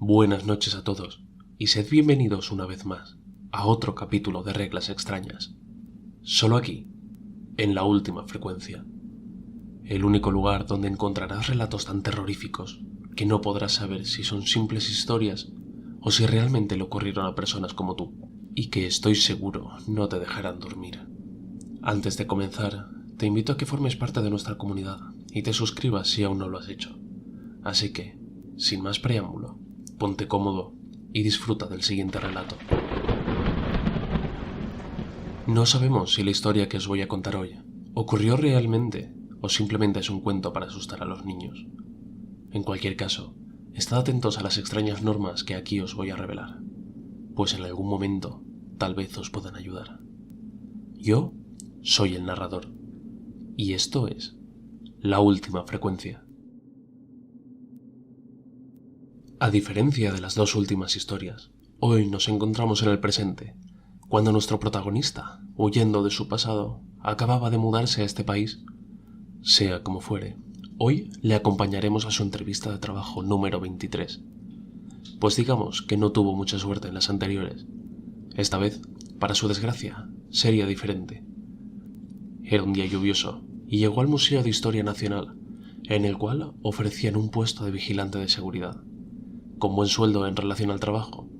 Buenas noches a todos, y sed bienvenidos una vez más a otro capítulo de Reglas Extrañas. Solo aquí, en la última frecuencia. El único lugar donde encontrarás relatos tan terroríficos que no podrás saber si son simples historias o si realmente le ocurrieron a personas como tú, y que estoy seguro no te dejarán dormir. Antes de comenzar, te invito a que formes parte de nuestra comunidad y te suscribas si aún no lo has hecho. Así que, sin más preámbulo, ponte cómodo y disfruta del siguiente relato. No sabemos si la historia que os voy a contar hoy ocurrió realmente o simplemente es un cuento para asustar a los niños. En cualquier caso, estad atentos a las extrañas normas que aquí os voy a revelar, pues en algún momento tal vez os puedan ayudar. Yo soy el narrador, y esto es La Última Frecuencia. A diferencia de las dos últimas historias, hoy nos encontramos en el presente, cuando nuestro protagonista, huyendo de su pasado, acababa de mudarse a este país. Sea como fuere, hoy le acompañaremos a su entrevista de trabajo número 23. Pues digamos que no tuvo mucha suerte en las anteriores. Esta vez, para su desgracia, sería diferente. Era un día lluvioso y llegó al Museo de Historia Nacional, en el cual ofrecían un puesto de vigilante de seguridad, con buen sueldo en relación al trabajo,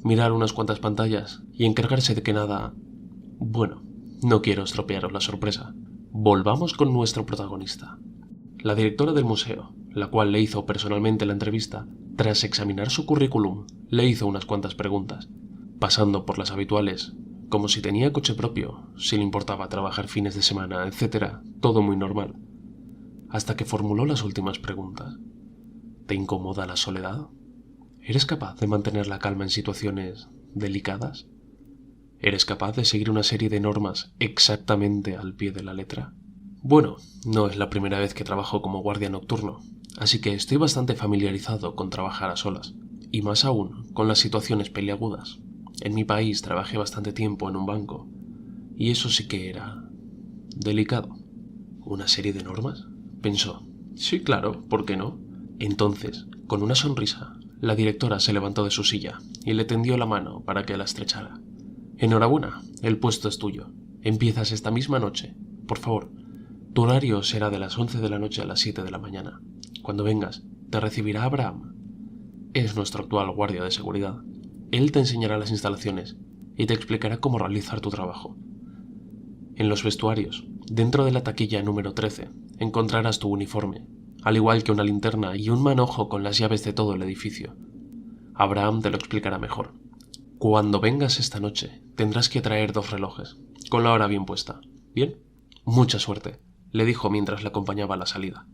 mirar unas cuantas pantallas y encargarse de que nada... Bueno, no quiero estropearos la sorpresa. Volvamos con nuestro protagonista. La directora del museo, la cual le hizo personalmente la entrevista, tras examinar su currículum, le hizo unas cuantas preguntas, pasando por las habituales, como si tenía coche propio, si le importaba trabajar fines de semana, etc. Todo muy normal. Hasta que formuló las últimas preguntas. ¿Te incomoda la soledad? ¿Eres capaz de mantener la calma en situaciones delicadas? ¿Eres capaz de seguir una serie de normas exactamente al pie de la letra? Bueno, no es la primera vez que trabajo como guardia nocturno, así que estoy bastante familiarizado con trabajar a solas, y más aún con las situaciones peliagudas. En mi país trabajé bastante tiempo en un banco, y eso sí que era delicado. ¿Una serie de normas?, pensó. Sí, claro, ¿por qué no? Entonces, con una sonrisa, la directora se levantó de su silla y le tendió la mano para que la estrechara. Enhorabuena, el puesto es tuyo. Empiezas esta misma noche. Por favor, tu horario será de las 11 de la noche a las 7 de la mañana. Cuando vengas, te recibirá Abraham. Es nuestro actual guardia de seguridad. Él te enseñará las instalaciones y te explicará cómo realizar tu trabajo. En los vestuarios, dentro de la taquilla número 13, encontrarás tu uniforme, al igual que una linterna y un manojo con las llaves de todo el edificio. Abraham te lo explicará mejor. Cuando vengas esta noche, tendrás que traer 2 relojes, con la hora bien puesta. ¿Bien? Mucha suerte, le dijo mientras le acompañaba a la salida.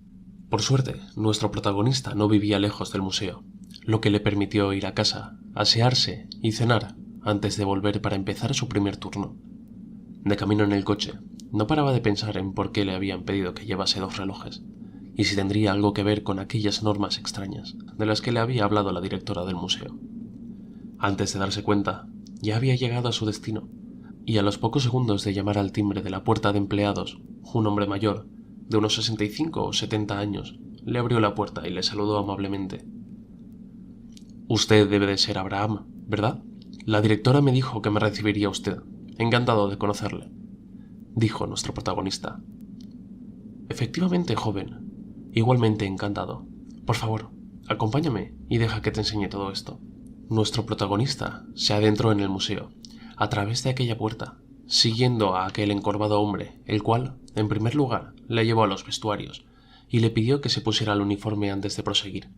Por suerte, nuestro protagonista no vivía lejos del museo, lo que le permitió ir a casa, asearse y cenar antes de volver para empezar su primer turno. De camino en el coche, no paraba de pensar en por qué le habían pedido que llevase 2 relojes, y si tendría algo que ver con aquellas normas extrañas de las que le había hablado la directora del museo. Antes de darse cuenta, ya había llegado a su destino, y a los pocos segundos de llamar al timbre de la puerta de empleados, un hombre mayor, de unos 65 o 70 años, le abrió la puerta y le saludó amablemente. Usted debe de ser Abraham, ¿verdad? La directora me dijo que me recibiría usted. Encantado de conocerle, dijo nuestro protagonista. Efectivamente, joven. Igualmente encantado. Por favor, acompáñame y deja que te enseñe todo esto. Nuestro protagonista se adentró en el museo, a través de aquella puerta, siguiendo a aquel encorvado hombre, el cual, en primer lugar, le llevó a los vestuarios y le pidió que se pusiera el uniforme antes de proseguir.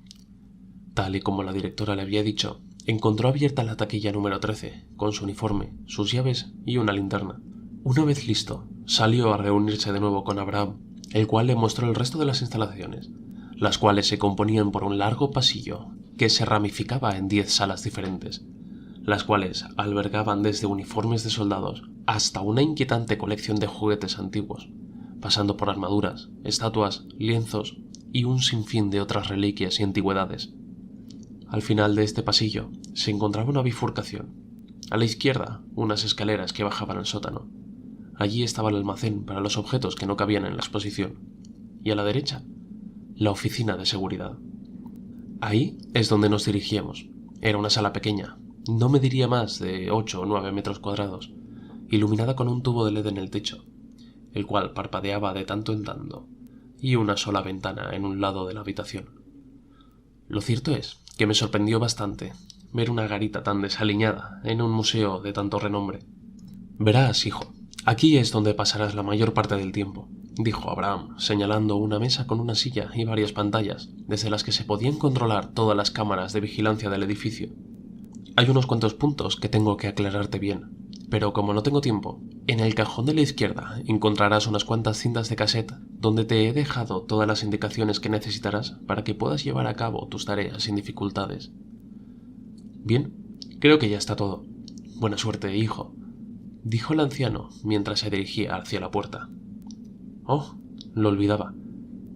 Tal y como la directora le había dicho, encontró abierta la taquilla número 13, con su uniforme, sus llaves y una linterna. Una vez listo, salió a reunirse de nuevo con Abraham, el cual le mostró el resto de las instalaciones, las cuales se componían por un largo pasillo que se ramificaba en 10 salas diferentes, las cuales albergaban desde uniformes de soldados hasta una inquietante colección de juguetes antiguos, pasando por armaduras, estatuas, lienzos y un sinfín de otras reliquias y antigüedades. Al final de este pasillo se encontraba una bifurcación. A la izquierda, unas escaleras que bajaban al sótano. Allí estaba el almacén para los objetos que no cabían en la exposición. Y a la derecha, la oficina de seguridad. Ahí es donde nos dirigíamos, Era una sala pequeña, no mediría más de 8 o 9 metros cuadrados, iluminada con un tubo de LED en el techo, el cual parpadeaba de tanto en tanto, y una sola ventana en un lado de la habitación. Lo cierto es que me sorprendió bastante ver una garita tan desaliñada en un museo de tanto renombre. «Verás, hijo, aquí es donde pasarás la mayor parte del tiempo», dijo Abraham, señalando una mesa con una silla y varias pantallas, desde las que se podían controlar todas las cámaras de vigilancia del edificio. «Hay unos cuantos puntos que tengo que aclararte bien, pero como no tengo tiempo, en el cajón de la izquierda encontrarás unas cuantas cintas de cassette donde te he dejado todas las indicaciones que necesitarás para que puedas llevar a cabo tus tareas sin dificultades». «Bien, creo que ya está todo. Buena suerte, hijo», dijo el anciano mientras se dirigía hacia la puerta. «Oh, lo olvidaba.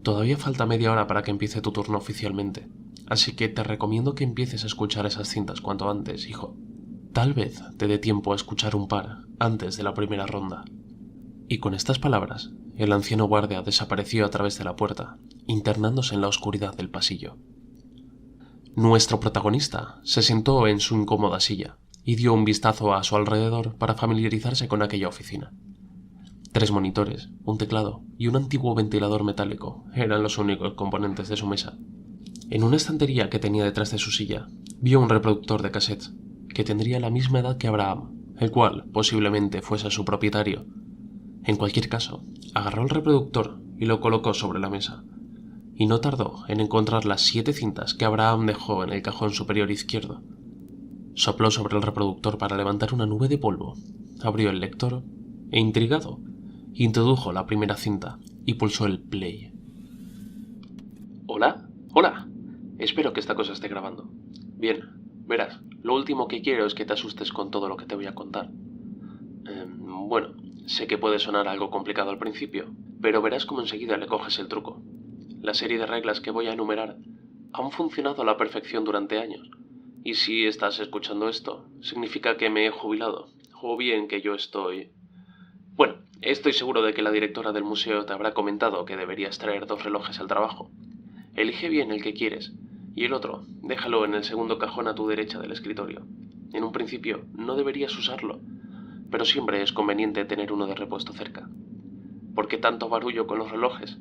Todavía falta media hora para que empiece tu turno oficialmente, así que te recomiendo que empieces a escuchar esas cintas cuanto antes, hijo. Tal vez te dé tiempo a escuchar un par antes de la primera ronda». Y con estas palabras, el anciano guardia desapareció a través de la puerta, internándose en la oscuridad del pasillo. Nuestro protagonista se sentó en su incómoda silla y dio un vistazo a su alrededor para familiarizarse con aquella oficina. 3 monitores, un teclado y un antiguo ventilador metálico eran los únicos componentes de su mesa. En una estantería que tenía detrás de su silla, vio un reproductor de cassettes, que tendría la misma edad que Abraham, el cual posiblemente fuese su propietario. En cualquier caso, agarró el reproductor y lo colocó sobre la mesa, y no tardó en encontrar las 7 cintas que Abraham dejó en el cajón superior izquierdo. Sopló sobre el reproductor para levantar una nube de polvo, abrió el lector e, intrigado, introdujo la primera cinta y pulsó el play. «¿Hola? Hola. Espero que esta cosa esté grabando. Bien, verás, lo último que quiero es que te asustes con todo lo que te voy a contar. Bueno, sé que puede sonar algo complicado al principio, pero verás cómo enseguida le coges el truco. La serie de reglas que voy a enumerar han funcionado a la perfección durante años, y si estás escuchando esto, significa que me he jubilado, o bien que yo estoy... Bueno, estoy seguro de que la directora del museo te habrá comentado que deberías traer 2 relojes al trabajo. Elige bien el que quieres, y el otro, déjalo en el segundo cajón a tu derecha del escritorio. En un principio no deberías usarlo, pero siempre es conveniente tener uno de repuesto cerca. ¿Por qué tanto barullo con los relojes?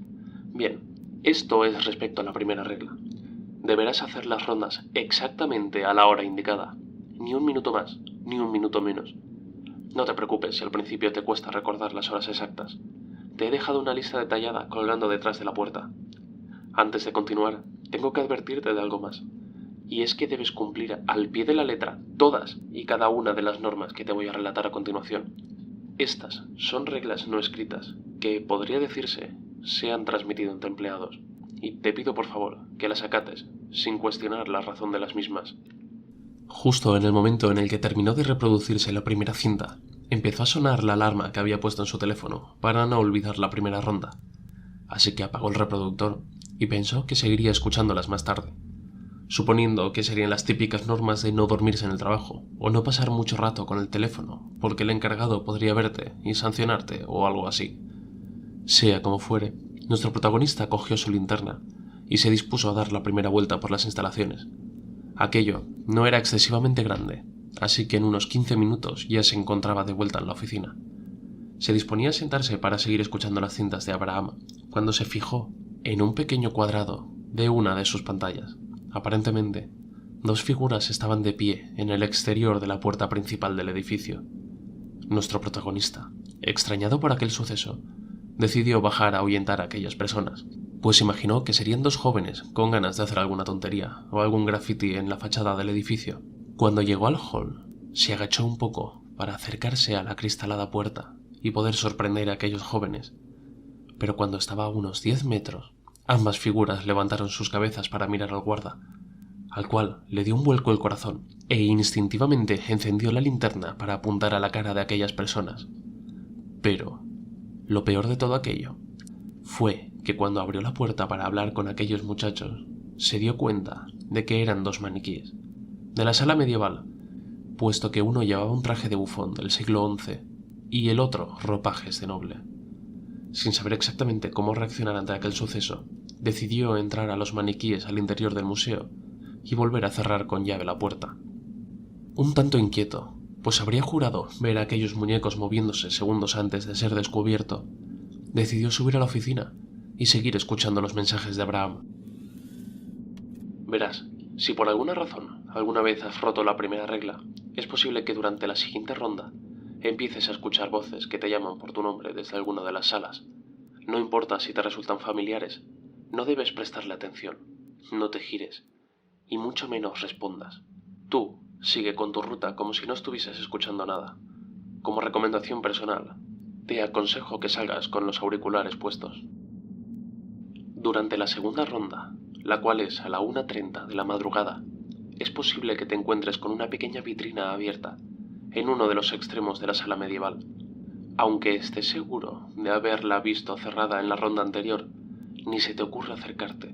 Bien, esto es respecto a la primera regla. Deberás hacer las rondas exactamente a la hora indicada, ni un minuto más, ni un minuto menos. No te preocupes si al principio te cuesta recordar las horas exactas. Te he dejado una lista detallada colgando detrás de la puerta. Antes de continuar, tengo que advertirte de algo más, y es que debes cumplir al pie de la letra todas y cada una de las normas que te voy a relatar a continuación. Estas son reglas no escritas, que, podría decirse, se han transmitido entre empleados, y te pido por favor que las acates, sin cuestionar la razón de las mismas. Justo en el momento en el que terminó de reproducirse la primera cinta, empezó a sonar la alarma que había puesto en su teléfono para no olvidar la primera ronda, así que apagó el reproductor y pensó que seguiría escuchándolas más tarde, suponiendo que serían las típicas normas de no dormirse en el trabajo o no pasar mucho rato con el teléfono, porque el encargado podría verte y sancionarte o algo así. Sea como fuere, nuestro protagonista cogió su linterna y se dispuso a dar la primera vuelta por las instalaciones. Aquello no era excesivamente grande, así que en unos 15 minutos ya se encontraba de vuelta en la oficina. Se disponía a sentarse para seguir escuchando las cintas de Abraham, cuando se fijó en un pequeño cuadrado de una de sus pantallas. Aparentemente, 2 figuras estaban de pie en el exterior de la puerta principal del edificio. Nuestro protagonista, extrañado por aquel suceso, decidió bajar a ahuyentar a aquellas personas, pues imaginó que serían 2 jóvenes con ganas de hacer alguna tontería o algún graffiti en la fachada del edificio. Cuando llegó al hall, se agachó un poco para acercarse a la acristalada puerta y poder sorprender a aquellos jóvenes, pero cuando estaba a unos 10 metros, ambas figuras levantaron sus cabezas para mirar al guarda, al cual le dio un vuelco el corazón e instintivamente encendió la linterna para apuntar a la cara de aquellas personas. Pero lo peor de todo aquello fue que cuando abrió la puerta para hablar con aquellos muchachos, se dio cuenta de que eran 2 maniquíes de la sala medieval, puesto que uno llevaba un traje de bufón del siglo XI y el otro ropajes de noble. Sin saber exactamente cómo reaccionar ante aquel suceso, decidió entrar a los maniquíes al interior del museo y volver a cerrar con llave la puerta. Un tanto inquieto, pues habría jurado ver a aquellos muñecos moviéndose segundos antes de ser descubierto, decidió subir a la oficina y seguir escuchando los mensajes de Abraham. Verás, si por alguna razón alguna vez has roto la primera regla, es posible que durante la siguiente ronda empieces a escuchar voces que te llaman por tu nombre desde alguna de las salas. No importa si te resultan familiares, no debes prestarle atención, no te gires, y mucho menos respondas. Tú sigue con tu ruta como si no estuvieses escuchando nada. Como recomendación personal, te aconsejo que salgas con los auriculares puestos. Durante la segunda ronda, la cual es a la 1:30 de la madrugada, es posible que te encuentres con una pequeña vitrina abierta en uno de los extremos de la sala medieval. Aunque estés seguro de haberla visto cerrada en la ronda anterior, ni se te ocurra acercarte.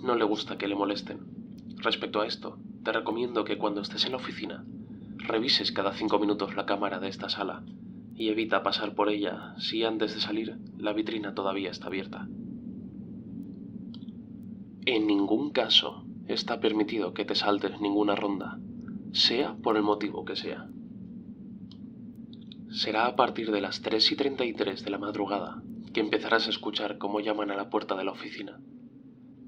No le gusta que le molesten. Respecto a esto, te recomiendo que cuando estés en la oficina, revises cada 5 minutos la cámara de esta sala y evita pasar por ella si antes de salir la vitrina todavía está abierta. En ningún caso está permitido que te saltes ninguna ronda, sea por el motivo que sea. Será a partir de las 3:33 de la madrugada que empezarás a escuchar cómo llaman a la puerta de la oficina.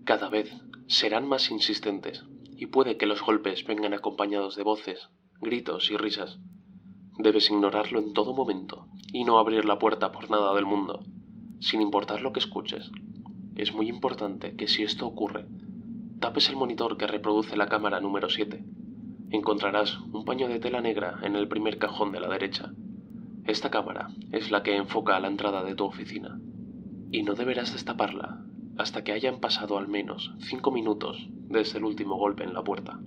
Cada vez serán más insistentes y puede que los golpes vengan acompañados de voces, gritos y risas. Debes ignorarlo en todo momento y no abrir la puerta por nada del mundo, sin importar lo que escuches. Es muy importante que si esto ocurre, tapes el monitor que reproduce la cámara número 7. Encontrarás un paño de tela negra en el primer cajón de la derecha. Esta cámara es la que enfoca a la entrada de tu oficina, y no deberás destaparla hasta que hayan pasado al menos 5 minutos desde el último golpe en la puerta.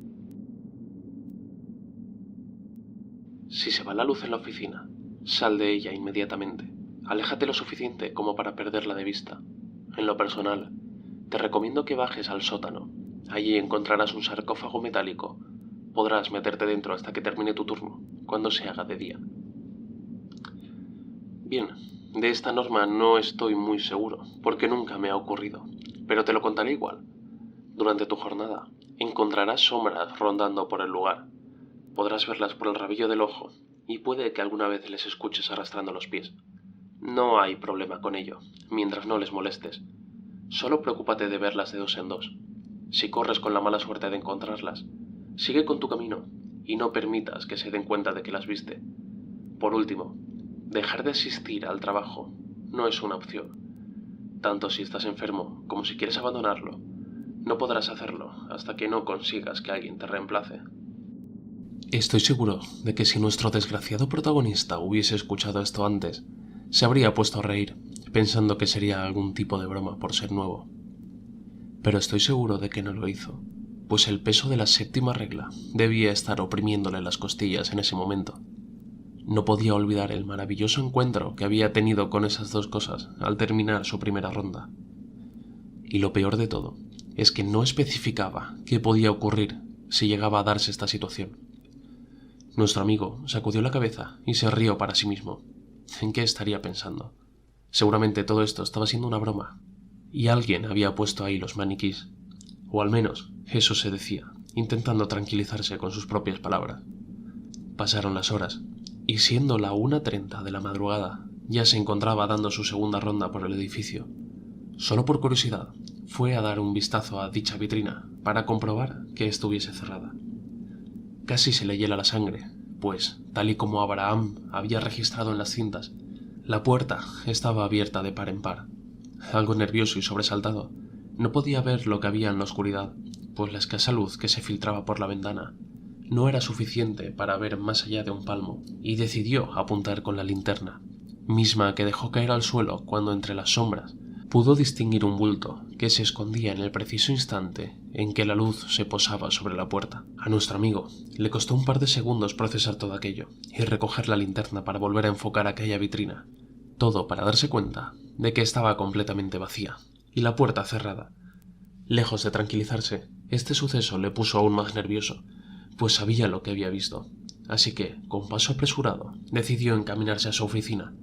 Si se va la luz en la oficina, sal de ella inmediatamente. Aléjate lo suficiente como para perderla de vista. En lo personal, te recomiendo que bajes al sótano. Allí encontrarás un sarcófago metálico. Podrás meterte dentro hasta que termine tu turno, cuando se haga de día. Bien, de esta norma no estoy muy seguro, porque nunca me ha ocurrido, pero te lo contaré igual. Durante tu jornada, encontrarás sombras rondando por el lugar. Podrás verlas por el rabillo del ojo, y puede que alguna vez les escuches arrastrando los pies. No hay problema con ello, mientras no les molestes. Solo preocúpate de verlas de 2 en 2. Si corres con la mala suerte de encontrarlas, sigue con tu camino, y no permitas que se den cuenta de que las viste. Por último, dejar de asistir al trabajo no es una opción. Tanto si estás enfermo como si quieres abandonarlo, no podrás hacerlo hasta que no consigas que alguien te reemplace. Estoy seguro de que si nuestro desgraciado protagonista hubiese escuchado esto antes, se habría puesto a reír, pensando que sería algún tipo de broma por ser nuevo. Pero estoy seguro de que no lo hizo, pues el peso de la 7ª regla debía estar oprimiéndole las costillas en ese momento. No podía olvidar el maravilloso encuentro que había tenido con esas dos cosas al terminar su primera ronda. Y lo peor de todo es que no especificaba qué podía ocurrir si llegaba a darse esta situación. Nuestro amigo sacudió la cabeza y se rió para sí mismo. ¿En qué estaría pensando? Seguramente todo esto estaba siendo una broma, y alguien había puesto ahí los maniquís. O al menos eso se decía, intentando tranquilizarse con sus propias palabras. Pasaron las horas, y siendo la 1:30 de la madrugada, ya se encontraba dando su segunda ronda por el edificio. Solo por curiosidad, fue a dar un vistazo a dicha vitrina para comprobar que estuviese cerrada. Casi se le hiela la sangre, pues, tal y como Abraham había registrado en las cintas, la puerta estaba abierta de par en par. Algo nervioso y sobresaltado, no podía ver lo que había en la oscuridad, pues la escasa luz que se filtraba por la ventana no era suficiente para ver más allá de un palmo, y decidió apuntar con la linterna, misma que dejó caer al suelo cuando entre las sombras pudo distinguir un bulto que se escondía en el preciso instante en que la luz se posaba sobre la puerta. A nuestro amigo le costó un par de segundos procesar todo aquello y recoger la linterna para volver a enfocar aquella vitrina, todo para darse cuenta de que estaba completamente vacía y la puerta cerrada. Lejos de tranquilizarse, este suceso le puso aún más nervioso, pues sabía lo que había visto, así que, con paso apresurado, decidió encaminarse a su oficina.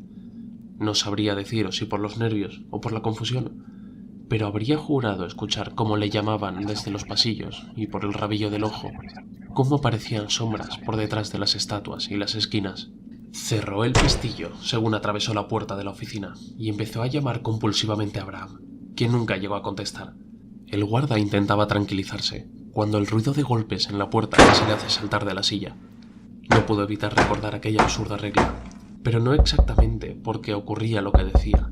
No sabría deciros si por los nervios o por la confusión, pero habría jurado escuchar cómo le llamaban desde los pasillos y por el rabillo del ojo, cómo aparecían sombras por detrás de las estatuas y las esquinas. Cerró el pestillo según atravesó la puerta de la oficina y empezó a llamar compulsivamente a Abraham, quien nunca llegó a contestar. El guarda intentaba tranquilizarse cuando el ruido de golpes en la puerta casi le hace saltar de la silla. No pudo evitar recordar aquella absurda regla, pero no exactamente porque ocurría lo que decía,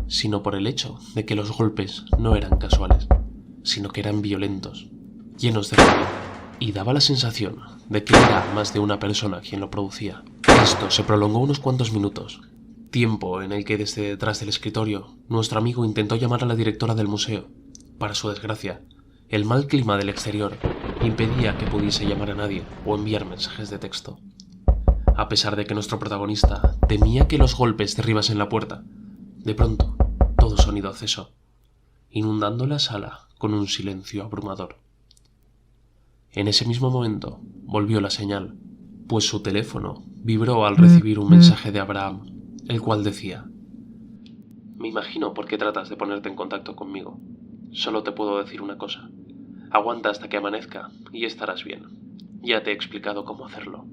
sino por el hecho de que los golpes no eran casuales, sino que eran violentos, llenos de rabia, y daba la sensación de que era más de una persona quien lo producía. Esto se prolongó unos cuantos minutos, tiempo en el que desde detrás del escritorio nuestro amigo intentó llamar a la directora del museo. Para su desgracia, el mal clima del exterior impedía que pudiese llamar a nadie o enviar mensajes de texto. A pesar de que nuestro protagonista temía que los golpes derribasen la puerta, de pronto todo sonido cesó, inundando la sala con un silencio abrumador. En ese mismo momento volvió la señal, pues su teléfono vibró al recibir un mensaje de Abraham, el cual decía: «Me imagino por qué tratas de ponerte en contacto conmigo. Solo te puedo decir una cosa. Aguanta hasta que amanezca y estarás bien. Ya te he explicado cómo hacerlo».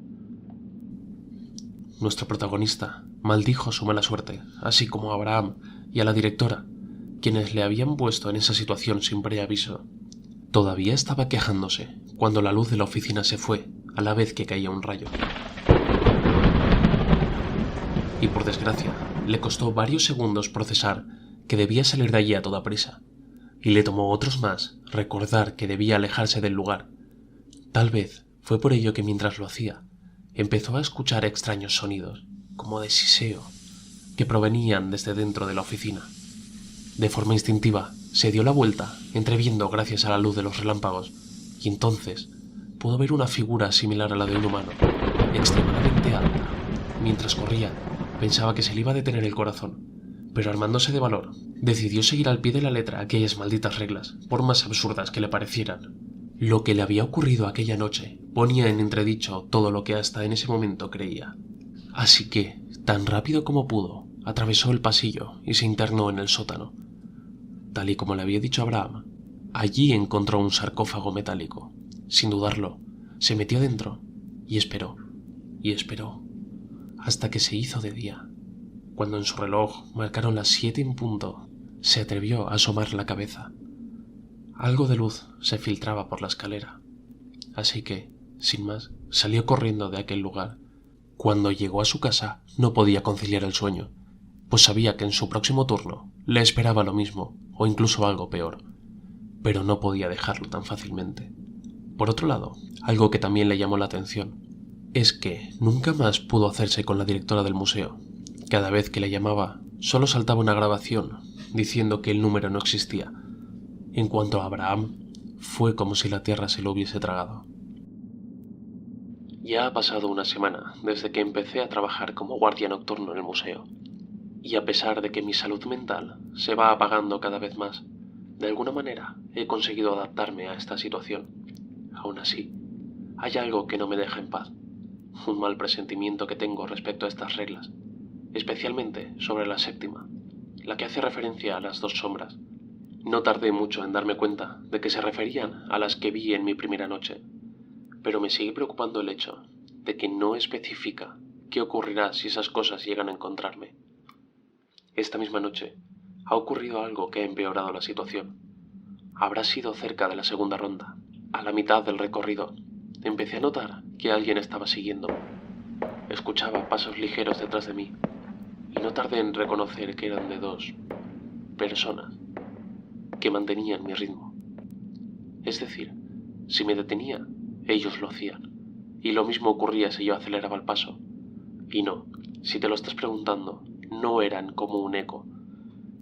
Nuestro protagonista maldijo su mala suerte, así como a Abraham y a la directora, quienes le habían puesto en esa situación sin preaviso. Todavía estaba quejándose cuando la luz de la oficina se fue a la vez que caía un rayo. Y por desgracia, le costó varios segundos procesar que debía salir de allí a toda prisa, y le tomó otros más recordar que debía alejarse del lugar. Tal vez fue por ello que mientras lo hacía, empezó a escuchar extraños sonidos, como de siseo, que provenían desde dentro de la oficina. De forma instintiva, se dio la vuelta, entreviendo gracias a la luz de los relámpagos, y entonces pudo ver una figura similar a la de un humano, extremadamente alta. Mientras corría, pensaba que se le iba a detener el corazón, pero armándose de valor, decidió seguir al pie de la letra aquellas malditas reglas, por más absurdas que le parecieran. Lo que le había ocurrido aquella noche ponía en entredicho todo lo que hasta en ese momento creía. Así que, tan rápido como pudo, atravesó el pasillo y se internó en el sótano. Tal y como le había dicho Abraham, allí encontró un sarcófago metálico. Sin dudarlo, se metió dentro y esperó, hasta que se hizo de día. Cuando en su reloj marcaron las 7 en punto, se atrevió a asomar la cabeza. Algo de luz se filtraba por la escalera, así que, sin más, salió corriendo de aquel lugar. Cuando llegó a su casa no podía conciliar el sueño, pues sabía que en su próximo turno le esperaba lo mismo, o incluso algo peor, pero no podía dejarlo tan fácilmente. Por otro lado, algo que también le llamó la atención es que nunca más pudo hacerse con la directora del museo. Cada vez que le llamaba, solo saltaba una grabación diciendo que el número no existía. En cuanto a Abraham, fue como si la tierra se lo hubiese tragado. Ya ha pasado una semana desde que empecé a trabajar como guardia nocturno en el museo, y a pesar de que mi salud mental se va apagando cada vez más, de alguna manera he conseguido adaptarme a esta situación. Aún así, hay algo que no me deja en paz, un mal presentimiento que tengo respecto a estas reglas, especialmente sobre la séptima, la que hace referencia a las dos sombras. No tardé mucho en darme cuenta de que se referían a las que vi en mi primera noche, pero me sigue preocupando el hecho de que no especifica qué ocurrirá si esas cosas llegan a encontrarme. Esta misma noche ha ocurrido algo que ha empeorado la situación. Habrá sido cerca de la segunda ronda, a la mitad del recorrido. Empecé a notar que alguien estaba siguiéndome. Escuchaba pasos ligeros detrás de mí, y no tardé en reconocer que eran de dos personas que mantenían mi ritmo. Es decir, si me detenía, ellos lo hacían, y lo mismo ocurría si yo aceleraba el paso. Y no, si te lo estás preguntando, no eran como un eco,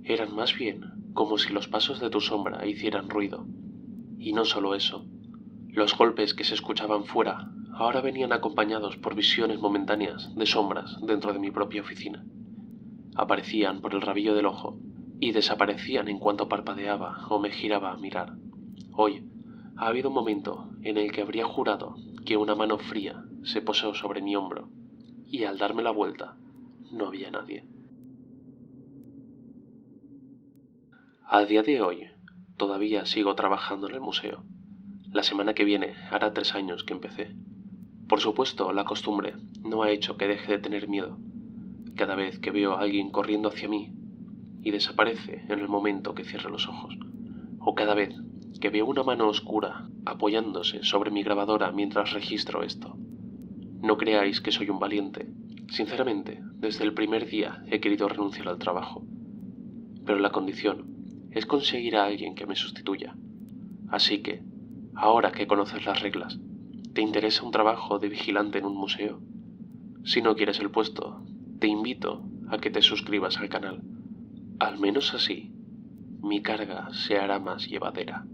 eran más bien como si los pasos de tu sombra hicieran ruido. Y no solo eso, los golpes que se escuchaban fuera ahora venían acompañados por visiones momentáneas de sombras dentro de mi propia oficina. Aparecían por el rabillo del ojo y desaparecían en cuanto parpadeaba o me giraba a mirar. Hoy ha habido un momento en el que habría jurado que una mano fría se posó sobre mi hombro, y al darme la vuelta no había nadie. A día de hoy Todavía sigo trabajando en el museo. La semana que viene hará 3 años que empecé. Por supuesto, la costumbre no ha hecho que deje de tener miedo. Cada vez que veo a alguien corriendo hacia mí y desaparece en el momento que cierro los ojos, o cada vez que veo una mano oscura apoyándose sobre mi grabadora mientras registro esto. No creáis que soy un valiente. Sinceramente, desde el primer día he querido renunciar al trabajo. Pero la condición es conseguir a alguien que me sustituya. Así que, ahora que conoces las reglas, ¿te interesa un trabajo de vigilante en un museo? Si no quieres el puesto, te invito a que te suscribas al canal. Al menos así, mi carga se hará más llevadera.